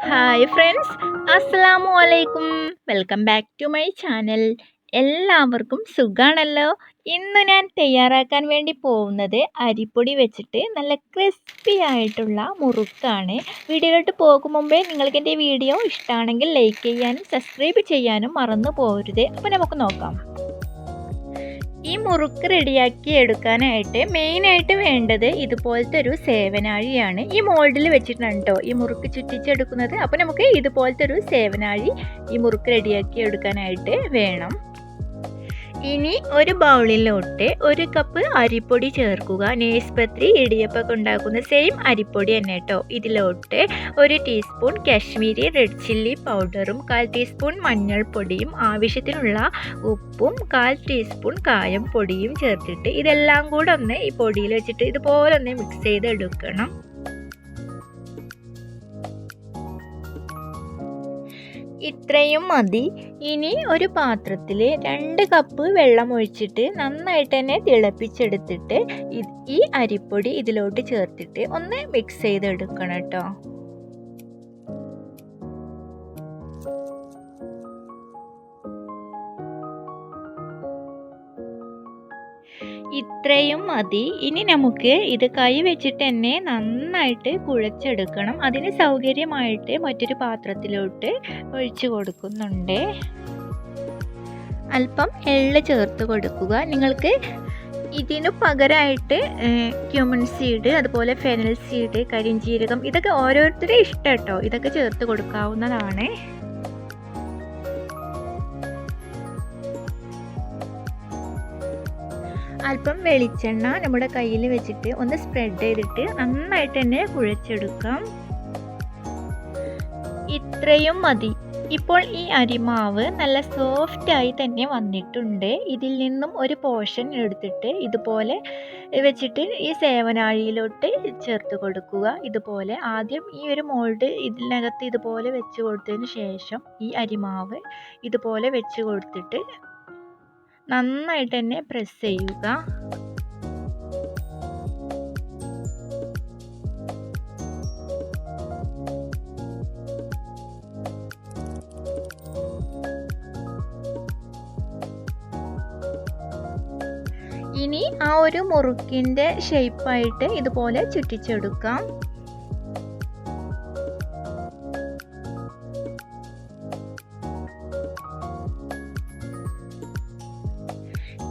Hi friends, അസ്സലാമു അലൈക്കും. വെൽക്ം back to my channel. എല്ലാവർക്കും സുഖാണല്ലോ. ഇന്ന് ഞാൻ തയ്യാറാക്കാൻ വേണ്ടി പോകുന്നത് അരിപ്പൊടി വെച്ചിട്ട് നല്ല ക്രിസ്പി ആയിട്ടുള്ള മുറുക്കാണ്. വീഡിയോയിലോട്ട് പോകും മുമ്പേ നിങ്ങൾക്ക് എൻ്റെ വീഡിയോ ഇഷ്ടമാണെങ്കിൽ ലൈക്ക് ചെയ്യാനും സബ്സ്ക്രൈബ് ചെയ്യാനും മറന്നു പോകരുത്. അപ്പോൾ നമുക്ക് നോക്കാം. ഈ മുറുക്ക് റെഡിയാക്കി എടുക്കാനായിട്ട് മെയിനായിട്ട് വേണ്ടത് ഇതുപോലത്തെ ഒരു സേവനാഴിയാണ്. ഈ മോൾഡിൽ വെച്ചിട്ടാണ് കേട്ടോ ഈ മുറുക്ക് ചുറ്റിച്ചെടുക്കുന്നത്. അപ്പോൾ നമുക്ക് ഇതുപോലത്തെ ഒരു സേവനാഴി ഈ മുറുക്ക് റെഡിയാക്കി എടുക്കാനായിട്ട് വേണം. ഇനി ഒരു ബൗളിലോട്ട് 1 കപ്പ് അരിപ്പൊടി ചേർക്കുക. നേസ്പത്രി ഇടിയപ്പൊക്കെ ഉണ്ടാക്കുന്ന സെയിം അരിപ്പൊടി തന്നെ കേട്ടോ. ഇതിലോട്ട് 1 ടീസ്പൂൺ കാശ്മീരി റെഡ് ചില്ലി പൗഡറും 1/4 ടീസ്പൂൺ മഞ്ഞൾപ്പൊടിയും ആവശ്യത്തിനുള്ള ഉപ്പും 1/4 ടീസ്പൂൺ കായം പൊടിയും ചേർത്തിട്ട് ഇതെല്ലാം കൂടെ ഒന്ന് ഈ പൊടിയിൽ വെച്ചിട്ട് ഇതുപോലെ ഒന്ന് മിക്സ് ചെയ്തെടുക്കണം. ഇത്രയും മതി. ഇനി ഒരു പാത്രത്തിൽ 2 കപ്പ് വെള്ളം ഒഴിച്ചിട്ട് നന്നായിട്ട് തന്നെ തിളപ്പിച്ചെടുത്തിട്ട് ഈ അരിപ്പൊടി ഇതിലോട്ട് ചേർത്തിട്ട് ഒന്ന് മിക്സ് ചെയ്തെടുക്കണം കേട്ടോ. ഇത്രയും മതി. ഇനി നമുക്ക് ഇത് കൈ വെച്ചിട്ട് തന്നെ നന്നായിട്ട് കുഴച്ചെടുക്കണം. അതിന് സൗകര്യമായിട്ട് മറ്റൊരു പാത്രത്തിലോട്ട് ഒഴിച്ചു കൊടുക്കുന്നുണ്ട്. അല്പം എള്ള് ചേർത്ത് കൊടുക്കുക. നിങ്ങൾക്ക് ഇതിനു പകരമായിട്ട് ക്യൂമൻ സീഡ്, അതുപോലെ ഫെനൽ സീഡ്, കരിഞ്ജീരകം, ഇതൊക്കെ ഓരോരുത്തരുടെ ഇഷ്ടം കേട്ടോ. ഇതൊക്കെ ചേർത്ത് കൊടുക്കാവുന്നതാണ്. അല്പം വെളിച്ചെണ്ണ നമ്മുടെ കയ്യിൽ വെച്ചിട്ട് ഒന്ന് സ്പ്രെഡ് ചെയ്തിട്ട് നന്നായിട്ട് തന്നെ കുഴച്ചെടുക്കാം. ഇത്രയും മതി. ഇപ്പോൾ ഈ അരിമാവ് നല്ല സോഫ്റ്റായി തന്നെ വന്നിട്ടുണ്ട്. ഇതിൽ നിന്നും ഒരു പോർഷൻ എടുത്തിട്ട് ഇതുപോലെ വെച്ചിട്ട് ഈ സേവനാഴിയിലോട്ട് ചേർത്ത് കൊടുക്കുക. ഇതുപോലെ ആദ്യം ഈ ഒരു മോൾഡ് ഇതിനകത്ത് ഇതുപോലെ വെച്ച് കൊടുത്തതിന് ശേഷം ഈ അരിമാവ് ഇതുപോലെ വെച്ച് കൊടുത്തിട്ട് നന്നായിട്ട് തന്നെ പ്രസ് ചെയ്യുക. ഇനി ആ ഒരു മുറുക്കിൻ്റെ ഷേപ്പായിട്ട് ഇതുപോലെ ചുറ്റിച്ചെടുക്കാം.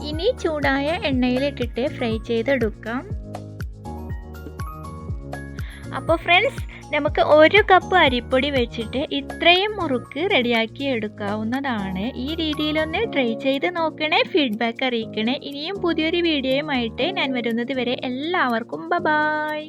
ഇനി ചൂടായ എണ്ണയിലിട്ടിട്ട് ഫ്രൈ ചെയ്തെടുക്കാം. അപ്പോൾ ഫ്രണ്ട്സ്, നമുക്ക് 1 കപ്പ് അരിപ്പൊടി വെച്ചിട്ട് ഇത്രയും മുറുക്ക് റെഡിയാക്കി എടുക്കാവുന്നതാണ്. ഈ രീതിയിലൊന്ന് ട്രൈ ചെയ്ത് നോക്കണേ, ഫീഡ്ബാക്ക് അറിയിക്കണേ. ഇനിയും പുതിയൊരു വീഡിയോയുമായിട്ട് ഞാൻ വരുന്നത് വരെ എല്ലാവർക്കും ബൈ.